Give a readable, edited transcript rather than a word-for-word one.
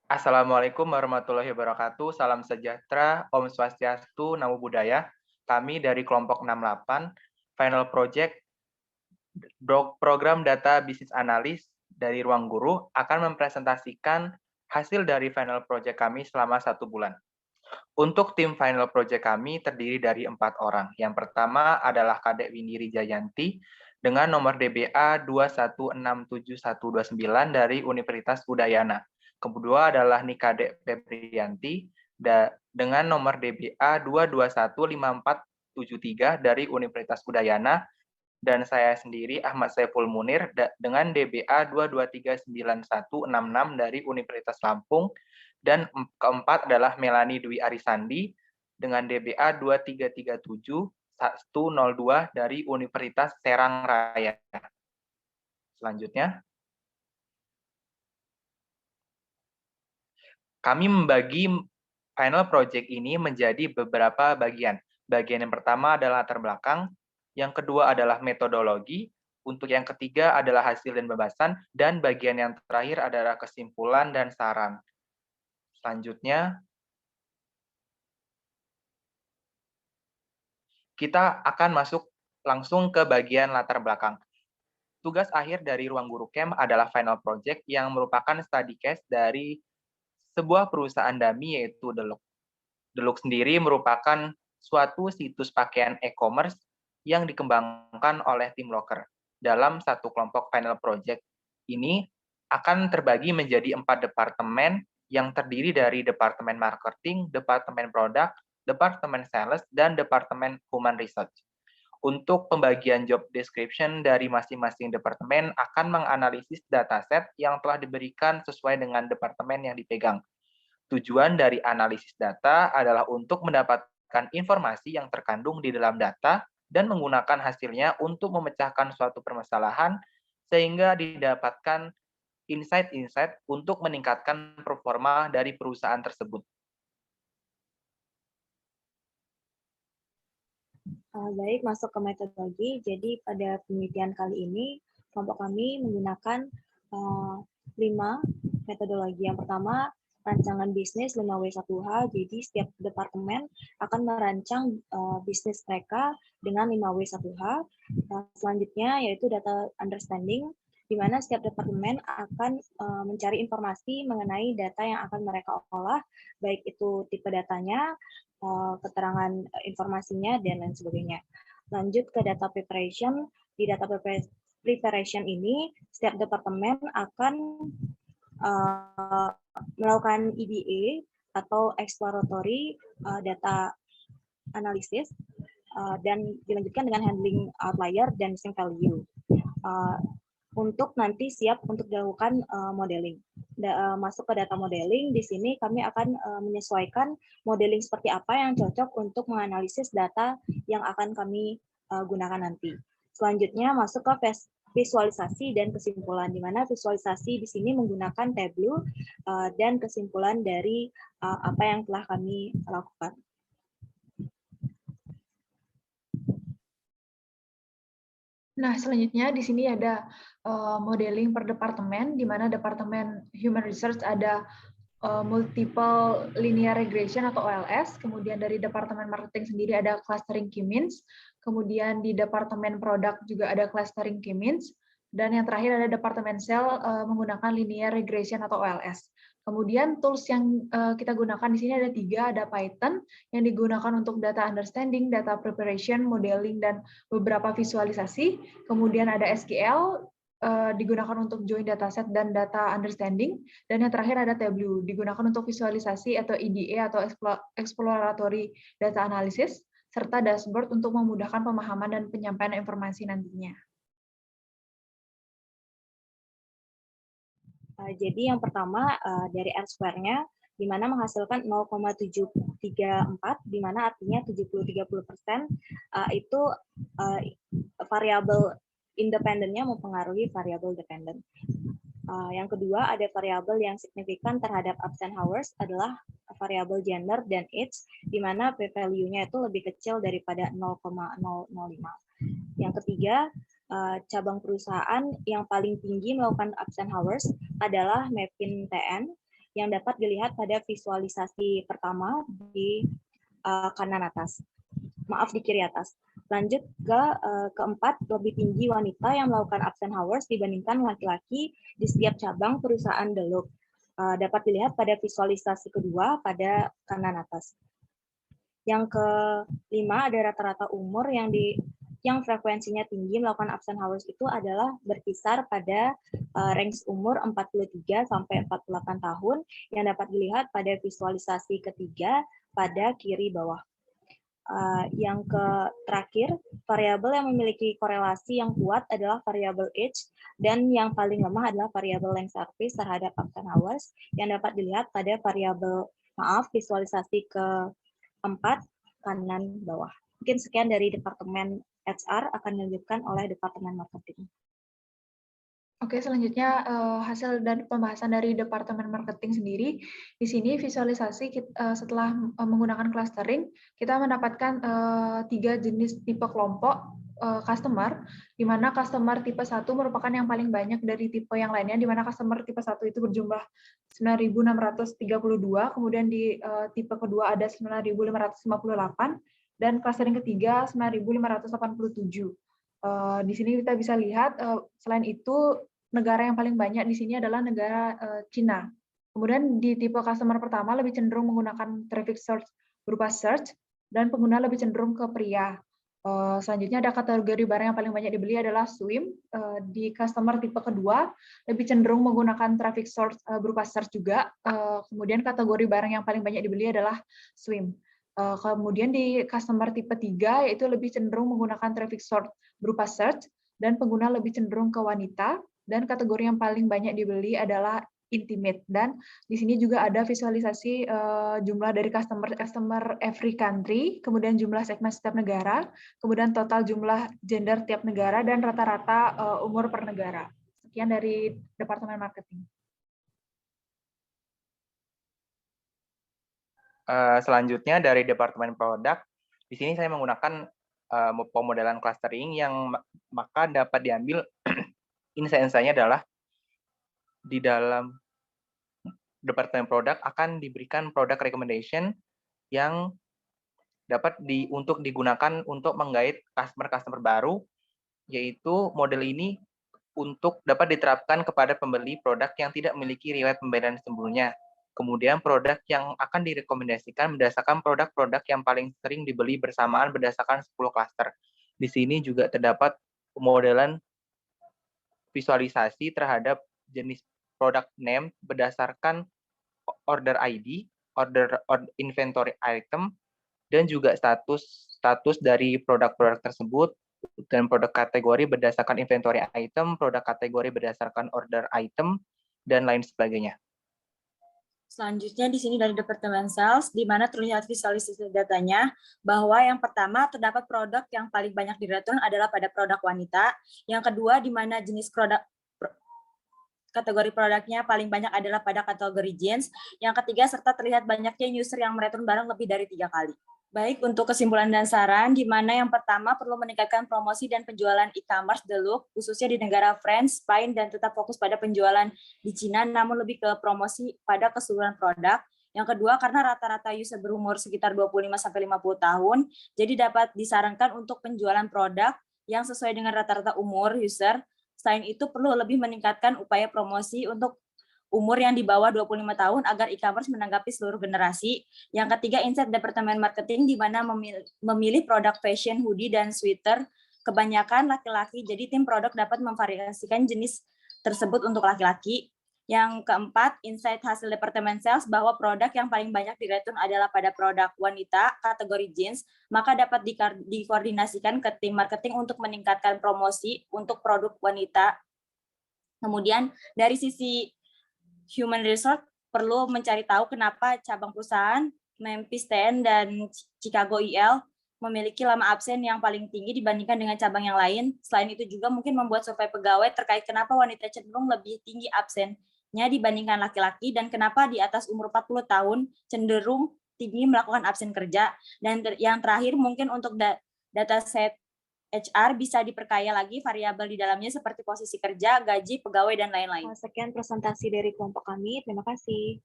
Assalamualaikum warahmatullahi wabarakatuh. Salam sejahtera, Om Swastiastu, Namo Buddhaya. Kami dari kelompok 68, Final Project Program Data Business Analyst dari Ruang Guru akan mempresentasikan hasil dari Final Project kami selama 1 bulan. Untuk tim Final Project kami terdiri dari 4 orang. Yang pertama adalah Kadek Windiri Jayanti dengan nomor DBA 2167129 dari Universitas Udayana. Kedua adalah Nikadek Febrianti dengan nomor DBA 2215473 dari Universitas Udayana, dan saya sendiri Ahmad Saiful Munir dengan DBA 2239166 dari Universitas Lampung, dan keempat adalah Melani Dwi Arisandi dengan DBA 2337102 dari Universitas Serang Raya. Selanjutnya, kami membagi final project ini menjadi beberapa bagian. Bagian yang pertama adalah latar belakang, yang kedua adalah metodologi, untuk yang ketiga adalah hasil dan pembahasan, dan bagian yang terakhir adalah kesimpulan dan saran. Selanjutnya, kita akan masuk langsung ke bagian latar belakang. Tugas akhir dari Ruang Guru Camp adalah final project yang merupakan study case dari sebuah perusahaan dummy yaitu Delok. Delok sendiri merupakan suatu situs pakaian e-commerce yang dikembangkan oleh tim Locker. Dalam satu kelompok final project ini akan terbagi menjadi 4 departemen yang terdiri dari Departemen Marketing, Departemen Produk, Departemen Sales, dan Departemen Human Research. Untuk pembagian job description dari masing-masing departemen akan menganalisis dataset yang telah diberikan sesuai dengan departemen yang dipegang. Tujuan dari analisis data adalah untuk mendapatkan informasi yang terkandung di dalam data dan menggunakan hasilnya untuk memecahkan suatu permasalahan sehingga didapatkan insight-insight untuk meningkatkan performa dari perusahaan tersebut. Baik, masuk ke metodologi. Jadi pada penelitian kali ini, kelompok kami menggunakan 5 metodologi. Yang pertama, rancangan bisnis 5W1H. Jadi setiap departemen akan merancang bisnis mereka dengan 5W1H. Selanjutnya yaitu data understanding, di mana setiap departemen akan mencari informasi mengenai data yang akan mereka olah, baik itu tipe datanya, keterangan informasinya, dan lain sebagainya. Lanjut ke data preparation. Di data preparation ini, setiap departemen akan melakukan EDA atau exploratory data analysis, dan dilanjutkan dengan handling outlier dan missing value. Untuk nanti siap untuk dilakukan modeling. Masuk ke data modeling, di sini kami akan menyesuaikan modeling seperti apa yang cocok untuk menganalisis data yang akan kami gunakan nanti. Selanjutnya masuk ke visualisasi dan kesimpulan, di mana visualisasi di sini menggunakan Tableau dan kesimpulan dari apa yang telah kami lakukan. Nah, selanjutnya di sini ada modeling per departemen, di mana departemen Human Research ada multiple linear regression atau OLS, kemudian dari departemen marketing sendiri ada clustering key means, kemudian di departemen produk juga ada clustering key means, dan yang terakhir ada departemen sales menggunakan linear regression atau OLS. Kemudian tools yang kita gunakan di sini ada 3, ada Python yang digunakan untuk data understanding, data preparation, modeling, dan beberapa visualisasi. Kemudian ada SQL digunakan untuk join dataset dan data understanding, dan yang terakhir ada Tableau digunakan untuk visualisasi atau EDA atau exploratory data analysis, serta dashboard untuk memudahkan pemahaman dan penyampaian informasi nantinya. Jadi yang pertama dari R-square-nya, di mana menghasilkan 0,734, di mana artinya 70-30% itu variabel independennya mempengaruhi variabel dependent. Yang kedua, ada variabel yang signifikan terhadap absent hours adalah variabel gender dan age, di mana p-value-nya itu lebih kecil daripada 0,005. Yang ketiga, cabang perusahaan yang paling tinggi melakukan absent hours adalah Mapin TN, yang dapat dilihat pada visualisasi pertama di kanan atas. Maaf, di kiri atas. Lanjut ke keempat, lebih tinggi wanita yang melakukan absent hours dibandingkan laki-laki di setiap cabang perusahaan Deloitte. Dapat dilihat pada visualisasi kedua pada kanan atas. Yang kelima, ada rata-rata umur yang frekuensinya tinggi melakukan absent hours itu adalah berkisar pada range umur 43 sampai 48 tahun yang dapat dilihat pada visualisasi ketiga pada kiri bawah. Yang terakhir, variabel yang memiliki korelasi yang kuat adalah variabel age, dan yang paling lemah adalah variabel length service terhadap absent hours yang dapat dilihat pada visualisasi keempat kanan bawah. Mungkin sekian dari Departemen HR, akan dilanjutkan oleh Departemen Marketing. Oke, selanjutnya hasil dan pembahasan dari Departemen Marketing sendiri. Di sini visualisasi setelah menggunakan clustering, kita mendapatkan 3 jenis tipe kelompok customer, di mana customer tipe 1 merupakan yang paling banyak dari tipe yang lainnya, di mana customer tipe 1 itu berjumlah 9.632, kemudian di tipe kedua ada 9.558, dan clustering ketiga 9.587. Di sini kita bisa lihat, selain itu, negara yang paling banyak di sini adalah negara Cina. Kemudian di tipe customer pertama lebih cenderung menggunakan traffic search berupa search, dan pengguna lebih cenderung ke pria. Selanjutnya ada kategori barang yang paling banyak dibeli adalah swim. Di customer tipe kedua lebih cenderung menggunakan traffic source berupa search juga. Kemudian kategori barang yang paling banyak dibeli adalah swim. Kemudian di customer tipe 3 yaitu lebih cenderung menggunakan traffic source berupa search, dan pengguna lebih cenderung ke wanita, dan kategori yang paling banyak dibeli adalah intimate. Dan di sini juga ada visualisasi jumlah dari customer every country, kemudian jumlah segmen setiap negara, kemudian total jumlah gender tiap negara, dan rata-rata umur per negara. Sekian dari Departemen Marketing. Selanjutnya dari Departemen Produk, di sini saya menggunakan pemodelan clustering yang maka dapat diambil insight-nya adalah di dalam Departemen Produk akan diberikan product recommendation yang dapat untuk digunakan untuk menggait customer baru, yaitu model ini untuk dapat diterapkan kepada pembeli produk yang tidak memiliki riwayat pembayaran sebelumnya. Kemudian produk yang akan direkomendasikan berdasarkan produk-produk yang paling sering dibeli bersamaan berdasarkan 10 klaster. Di sini juga terdapat pemodelan visualisasi terhadap jenis produk name berdasarkan order ID, order inventory item, dan juga status dari produk-produk tersebut, dan produk kategori berdasarkan inventory item, produk kategori berdasarkan order item, dan lain sebagainya. Selanjutnya di sini dari Departemen Sales, di mana terlihat visualisasi datanya, bahwa yang pertama terdapat produk yang paling banyak diracun adalah pada produk wanita, yang kedua di mana jenis kategori produknya paling banyak adalah pada kategori jeans, yang ketiga serta terlihat banyaknya user yang mereturn barang lebih dari 3 kali. Baik, untuk kesimpulan dan saran, di mana yang pertama perlu meningkatkan promosi dan penjualan e-commerce Deloitte, khususnya di negara France, Spain, dan tetap fokus pada penjualan di Cina, namun lebih ke promosi pada keseluruhan produk. Yang kedua, karena rata-rata user berumur sekitar 25-50 tahun, jadi dapat disarankan untuk penjualan produk yang sesuai dengan rata-rata umur user. Selain itu, perlu lebih meningkatkan upaya promosi untuk umur yang di bawah 25 tahun agar e-commerce menanggapi seluruh generasi. Yang ketiga, insight Departemen Marketing di mana memilih produk fashion, hoodie, dan sweater kebanyakan laki-laki, jadi tim produk dapat memvariasikan jenis tersebut untuk laki-laki. Yang keempat, insight hasil Departemen Sales bahwa produk yang paling banyak direturn adalah pada produk wanita kategori jeans, maka dapat dikoordinasikan ke tim marketing untuk meningkatkan promosi untuk produk wanita. Kemudian dari sisi Human Resource perlu mencari tahu kenapa cabang perusahaan Memphis TN dan Chicago IL memiliki lama absen yang paling tinggi dibandingkan dengan cabang yang lain. Selain itu juga mungkin membuat survei pegawai terkait kenapa wanita cenderung lebih tinggi absennya dibandingkan laki-laki, dan kenapa di atas umur 40 tahun cenderung tinggi melakukan absen kerja. Dan yang terakhir mungkin untuk dataset HR bisa diperkaya lagi variabel di dalamnya seperti posisi kerja, gaji, pegawai, dan lain-lain. Sekian presentasi dari kelompok kami. Terima kasih.